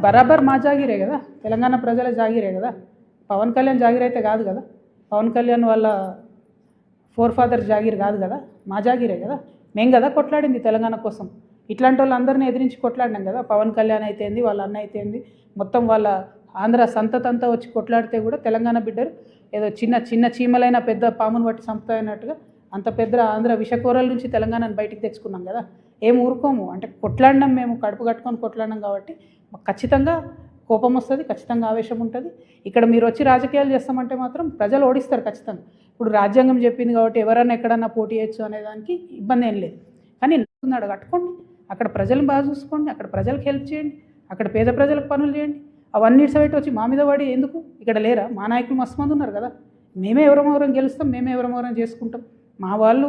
బరాబర్ మా జాగిరే కదా, తెలంగాణ ప్రజల జాగిరే కదా. పవన్ కళ్యాణ్ జాగిర్ అయితే కాదు కదా, పవన్ కళ్యాణ్ వాళ్ళ ఫాదర్ జాగిర్ కాదు కదా, మా జాగిరే కదా. మేము కదా కొట్లాడింది తెలంగాణ కోసం. ఇట్లాంటి వాళ్ళందరినీ ఎదిరించి కొట్లాడినాం కదా. పవన్ కళ్యాణ్ అయితేంది, వాళ్ళ అన్న అయితేంది, మొత్తం వాళ్ళ ఆంధ్ర సంతతంతా వచ్చి కొట్లాడితే కూడా తెలంగాణ బిడ్డలు ఏదో చిన్న చిన్న చీమలైన పెద్ద పామును బట్టి సంపుతాయన్నట్టుగా అంత పెద్ద ఆంధ్ర విషకూరల నుంచి తెలంగాణను బయటికి తెచ్చుకున్నాం కదా. ఏం ఊరుకోము, అంటే కొట్లాడినాం, మేము కడుపు కట్టుకొని కొట్లాడినాం కాబట్టి ఖచ్చితంగా కోపం వస్తుంది, ఖచ్చితంగా ఆవేశం ఉంటుంది. ఇక్కడ మీరు వచ్చి రాజకీయాలు చేస్తామంటే మాత్రం ప్రజలు ఓడిస్తారు ఖచ్చితంగా. ఇప్పుడు రాజ్యాంగం చెప్పింది కాబట్టి ఎవరన్నా ఎక్కడన్నా పోటీ చేయొచ్చు అనేదానికి ఇబ్బంది ఏం లేదు. కానీ నాడు కట్టుకోండి, అక్కడ ప్రజలను బాగా చూసుకోండి, అక్కడ ప్రజలకు హెల్ప్ చేయండి, అక్కడ పేద ప్రజలకు పనులు చేయండి. అవన్నీ సైట్ వచ్చి మా మీద పడి ఎందుకు? ఇక్కడ లేరా మా నాయకులు? మస్తు మంది ఉన్నారు కదా. మేమే ఎవరెవరం గెలుస్తాం, మేమే ఎవరెవరం చేసుకుంటాం. మా వాళ్ళు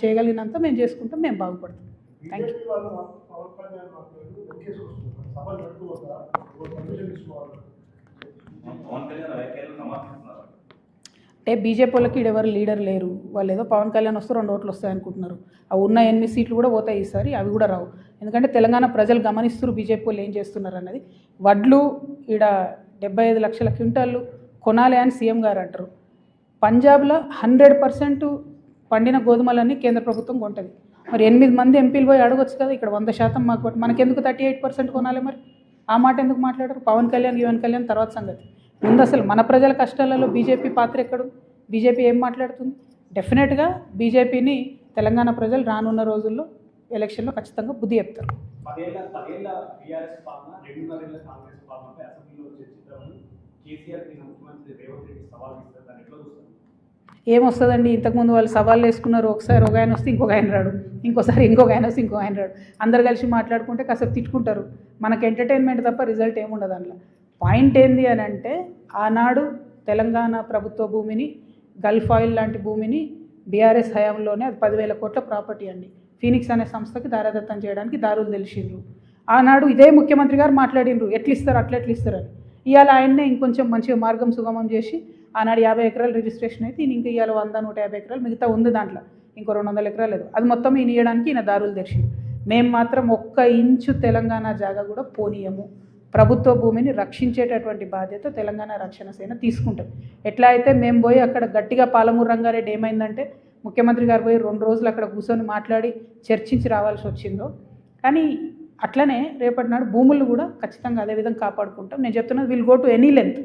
చేయగలిగినంత మేము చేసుకుంటాం, మేము బాగుపడతాం. Thank you. అంటే బీజేపీ వాళ్ళకి ఎవరు లీడర్ లేరు. వాళ్ళు ఏదో పవన్ కళ్యాణ్ వస్తే 2 ఓట్లు వస్తాయి అనుకుంటున్నారు. ఆ ఉన్న 8 సీట్లు కూడా పోతాయి ఈసారి, అవి కూడా రావు. ఎందుకంటే తెలంగాణ ప్రజలు గమనిస్తున్నారు బీజేపీ వాళ్ళు ఏం చేస్తున్నారు అన్నది. వడ్లు ఈడ 75 లక్షల క్వింటాళ్ళు కొనాలి అని సీఎం గారు అంటారు. పంజాబ్లో 100% పండిన గోధుమలన్నీ కేంద్ర ప్రభుత్వం కొంటుంది. మరి 8 మంది ఎంపీలు పోయి అడగొచ్చు కదా, ఇక్కడ 100% మాకు, మనకెందుకు 38% కొనాలి? మరి ఆ మాట ఎందుకు మాట్లాడరు? పవన్ కళ్యాణ్ తర్వాత సంగతి. ముందు అసలు మన ప్రజల కష్టాలలో బీజేపీ పాత్ర ఎక్కడు? బీజేపీ ఏం మాట్లాడుతుంది? డెఫినెట్గా బీజేపీని తెలంగాణ ప్రజలు రానున్న రోజుల్లో ఎలక్షన్లో ఖచ్చితంగా బుద్ధి చెప్తారు. ఏమొస్తుందండి? ఇంతకుముందు వాళ్ళు సవాళ్ళు వేసుకున్నారు. ఒకసారి ఒక ఆయన వస్తే ఇంకొక ఆయన రాడు, ఇంకోసారి ఇంకొక ఆయన వస్తే ఇంకొక ఆయన రాడు. అందరు కలిసి మాట్లాడుకుంటే కాసేపు తిట్టుకుంటారు. మనకు ఎంటర్టైన్మెంట్ తప్ప రిజల్ట్ ఏముండదు అందులో. పాయింట్ ఏంది అని అంటే, ఆనాడు తెలంగాణ ప్రభుత్వ భూమిని, గల్ఫ్ ఆయిల్ లాంటి భూమిని బీఆర్ఎస్ హయాంలోనే, అది 10,000 కోట్ల ప్రాపర్టీ అండి, ఫీనిక్స్ అనే సంస్థకి దారాదత్తం చేయడానికి దారులు తెలిసిండ్రు. ఆనాడు ఇదే ముఖ్యమంత్రి గారు మాట్లాడిండ్రు, ఎట్లిస్తారు అట్లా ఇస్తారని. ఇవాళ ఆయన్నే ఇంకొంచెం మంచిగా మార్గం సుగమం చేసి, ఆనాడు 50 ఎకరాలు రిజిస్ట్రేషన్ అయితే ఈయన ఇంకా ఇవాళ 100-150 ఎకరాలు మిగతా ఉంది, దాంట్లో ఇంకో 200 ఎకరాలు లేదు, అది మొత్తం ఈయన ఇవ్వడానికి ఈయన దారులు తెరిచిండు. మేము మాత్రం 1 ఇంచు తెలంగాణ జాగా కూడా పోనీయము. ప్రభుత్వ భూమిని రక్షించేటటువంటి బాధ్యత తెలంగాణ రక్షణ సేన తీసుకుంటుంది. ఎట్లా అయితే మేము పోయి అక్కడ గట్టిగా పాలమూరు రంగారెడ్డి ఏమైందంటే ముఖ్యమంత్రి గారు పోయి 2 రోజులు అక్కడ కూర్చొని మాట్లాడి చర్చించి రావాల్సి వచ్చిందో, కానీ అట్లనే రేపటి నాడు భూములు కూడా ఖచ్చితంగా అదే విధంగా కాపాడుకుంటాం. నేను చెప్తున్నది, will go to any length.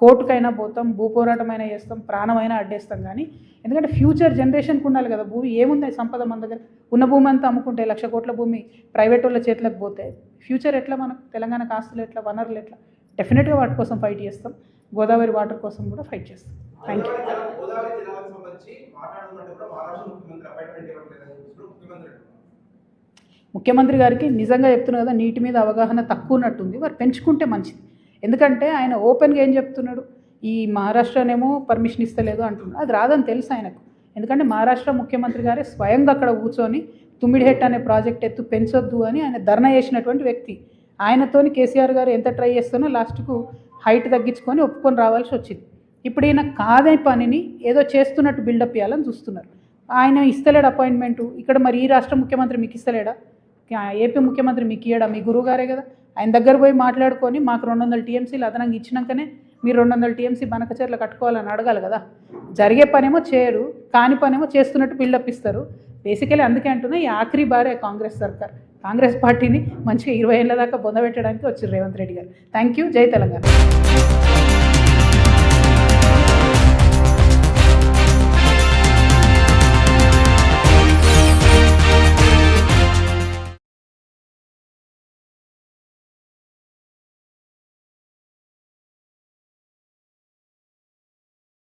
కోర్టుకైనా పోతాం, భూ పోరాటమైనా చేస్తాం, ప్రాణమైనా అడ్డేస్తాం. కానీ ఎందుకంటే ఫ్యూచర్ జనరేషన్కి ఉండాలి కదా. భూమి ఏముంది సంపద మన దగ్గర? ఉన్న భూమి అంతా అమ్ముకుంటే 1,00,000 కోట్ల భూమి ప్రైవేట్ వాళ్ళ చేతులకు పోతే ఫ్యూచర్ ఎట్లా? మనకు తెలంగాణకు ఆస్తులు ఎట్లా, వనరులు ఎట్లా? డెఫినెట్గా వాటి కోసం ఫైట్ చేస్తాం. గోదావరి వాటర్ కోసం కూడా ఫైట్ చేస్తాం. Thank you. ముఖ్యమంత్రి గారికి నిజంగా చెప్తున్నా కదా, నీటి మీద అవగాహన తక్కువ ఉన్నట్టుంది. వారు పెంచుకుంటే మంచిది. ఎందుకంటే ఆయన ఓపెన్గా ఏం చెప్తున్నాడు, ఈ మహారాష్ట్రనేమో పర్మిషన్ ఇస్తలేదు అంటున్నాడు. అది రాదని తెలుసు ఆయనకు. ఎందుకంటే మహారాష్ట్ర ముఖ్యమంత్రి గారే స్వయంగా అక్కడ కూర్చొని తుమ్మిడిహెట్ అనే ప్రాజెక్ట్ ఎత్తు పెంచొద్దు అని ఆయన ధర్నా చేసినటువంటి వ్యక్తి. ఆయనతోని కేసీఆర్ గారు ఎంత ట్రై చేస్తున్నా లాస్ట్కు హైట్ తగ్గించుకొని ఒప్పుకొని రావాల్సి వచ్చింది. ఇప్పుడు ఈయన కాదే పనిని ఏదో చేస్తున్నట్టు బిల్డప్ ఇవ్వాలని చూస్తున్నారు. ఆయన ఇస్తలేడు అపాయింట్మెంటు. ఇక్కడ మరి ఈ రాష్ట్ర ముఖ్యమంత్రి మీకు ఇస్తలేడా? ఏపీ ముఖ్యమంత్రి మీకు ఇయ్యడా? మీ గురువు గారే కదా. ఆయన దగ్గర పోయి మాట్లాడుకొని మాకు 200 టీఎంసీలు అదనంగా ఇచ్చినాకనే మీరు 200 టీఎంసీ బనకచర్లు కట్టుకోవాలని అడగాలి కదా. జరిగే పనేమో చేయరు, కాని పనేమో చేస్తున్నట్టు బిల్డప్ ఇస్తారు. బేసికలీ అందుకే అంటున్నా, ఈ ఆఖరి బారే కాంగ్రెస్ సర్కార్, కాంగ్రెస్ పార్టీని మంచిగా 20 ఏళ్ళ దాకా బొందబెట్టడానికి వచ్చారు రేవంత్ రెడ్డి గారు. Thank you. జై తెలంగాణ.